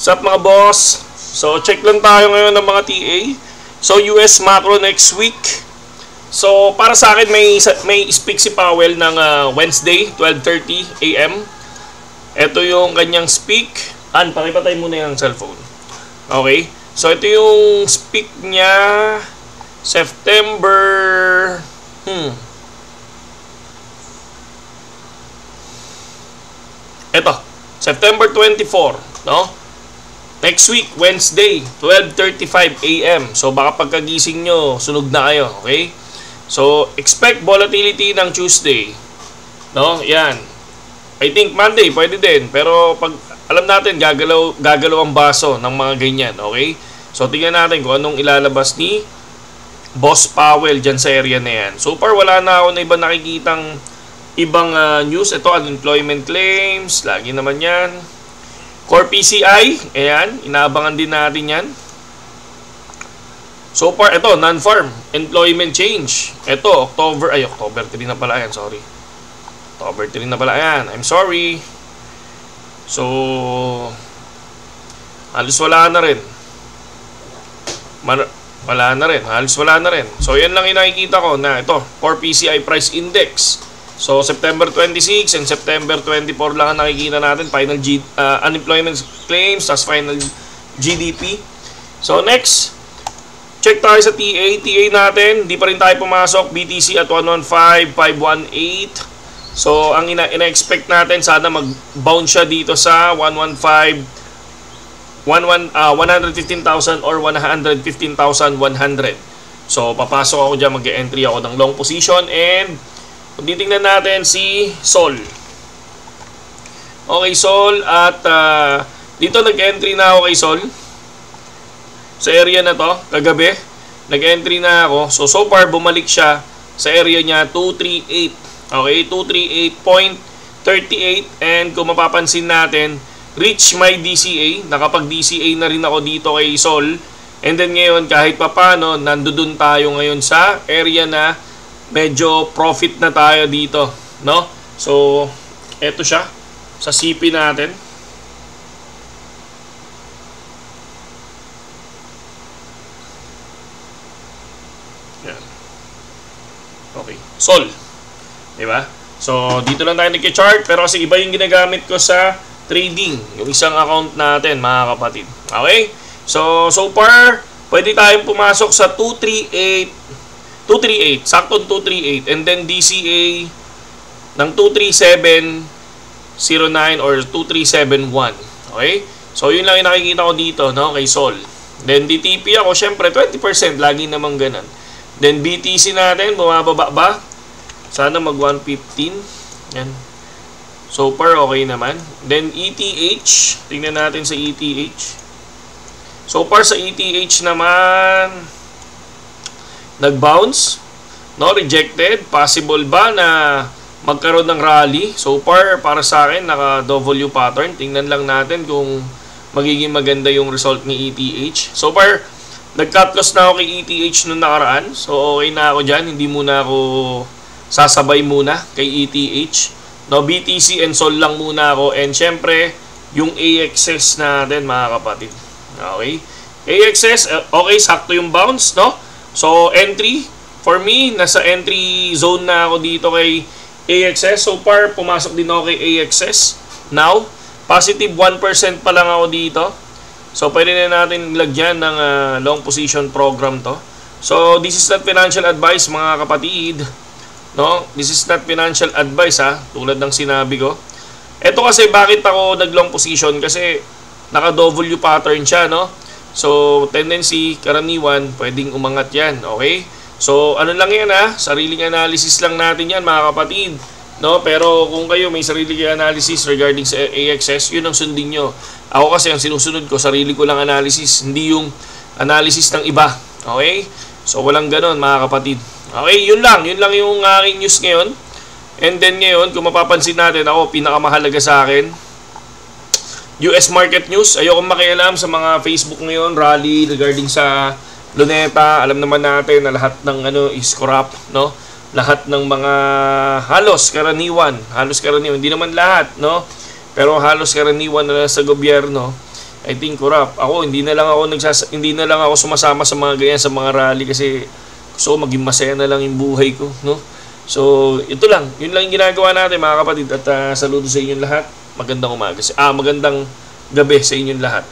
Sup mga boss? So check lang tayo ngayon ng mga TA. So US macro next week. So para sa akin may speak si Powell ng Wednesday 12:30 AM. Ito yung kanyang speak. Pakipatay muna yung cellphone. Okay. So ito yung speak niya September Ito, September 24, no? Next week, Wednesday, 12:35 AM. So baka pagkagising nyo, sunog na kayo, okay? So expect volatility ng Tuesday. No? Yan. I think Monday pwede din, pero pag alam natin gagalaw ang baso ng mga ganyan, okay? So tingnan natin kung anong ilalabas ni Boss Powell dyan sa area na yan. So far wala na ako na iba nakikitang ibang news. Ito, unemployment claims, lagi naman yan. Core PCI, ayan, inaabangan din natin yan. So far, ito, non-farm employment change. Ito, October 3 na pala yan, sorry. October 3 na pala yan, I'm sorry. So, halos wala na rin. Halos wala na rin. So, yan lang yung nakikita ko na ito, Core PCI Price Index. So, September 26 and September 24 lang ang nakikita natin. Final unemployment claims, tas final GDP. So, next, check tayo sa TA. TA natin, di pa rin tayo pumasok. BTC at 115,518. So, ang ina-expect natin, sana mag-bounce siya dito sa 115,000 or 115,100. So, papasok ako dyan, mag-entry ako ng long position. And kung titingnan natin si Sol. Okay, Sol. At dito nag-entry na ako kay Sol. Sa area na to, kagabi. Nag-entry na ako. So far, bumalik siya sa area niya 238. Okay, 238.38. And kung mapapansin natin, reach my DCA. Nakapag-DCA na rin ako dito kay Sol. And then ngayon, kahit papano, nandoon tayo ngayon sa area na medyo profit na tayo dito, no? So, eto siya sa CP natin. Yan. Okay. Sol. Diba? So, dito lang tayo nagki-chart, pero kasi iba yung ginagamit ko sa trading, yung isang account natin, mga kapatid. Okay? So far, pwede tayong pumasok sa 238, saktong 238, and then DCA ng 23709 or 2371. Okay? So yun lang yung nakikita ko dito, no, kay Sol. Then DTP ako, syempre 20%, lagi namang ganun. Then BTC natin, bumababa ba? Sana mag 115. Yan. So far okay naman. Then ETH, tingnan natin sa ETH. So far sa ETH naman, nag-bounce, no, rejected. Possible ba na magkaroon ng rally? So far, para sa akin, naka-W pattern. Tingnan lang natin kung magiging maganda yung result ni ETH. So far, nag-cut loss na ako kay ETH nung nakaraan. So okay na ako dyan. Hindi muna ako sasabay muna kay ETH. No, BTC and Sol lang muna ako. And syempre, yung AXS natin, mga kapatid. Okay? AXS, okay, sakto yung bounce, no? So, entry, for me, nasa entry zone na ako dito kay AXS. So far, pumasok din ako kay AXS. Now, positive 1% pa lang ako dito. So, pwede na natin lagyan ng long position program to. So, this is not financial advice, mga kapatid. No? This is not financial advice, ha? Tulad ng sinabi ko. Ito kasi, bakit ako nag-long position? Kasi, naka-W pattern siya, no? So, tendency, karaniwan, pwedeng umangat yan, okay? So, ano lang yan, ha? Sariling analysis lang natin yan, mga kapatid. No? Pero kung kayo may sariling analysis regarding sa AXS, yun ang sundin nyo. Ako kasi, ang sinusunod ko, sarili ko lang analysis, hindi yung analysis ng iba. Okay? So, walang ganon, mga kapatid. Okay, yun lang yung aking news ngayon. And then ngayon, kung mapapansin natin, ako, pinakamahalaga sa akin, US market news. Ayokong makialam sa mga Facebook ngayon, rally regarding sa Luneta. Alam naman natin na lahat ng is corrupt, no? Lahat ng mga halos karaniwan, hindi naman lahat, no? Pero halos karaniwan na sa gobyerno I think corrupt. Ako hindi na lang ako sumasama sa mga ganyan, sa mga rally kasi gusto ko maging masaya na lang yung buhay ko, no? So, ito lang. Yun lang yung ginagawa natin, mga kapatid, at saludo sa inyong lahat. Magandang umaga. Magandang gabi sa inyong lahat.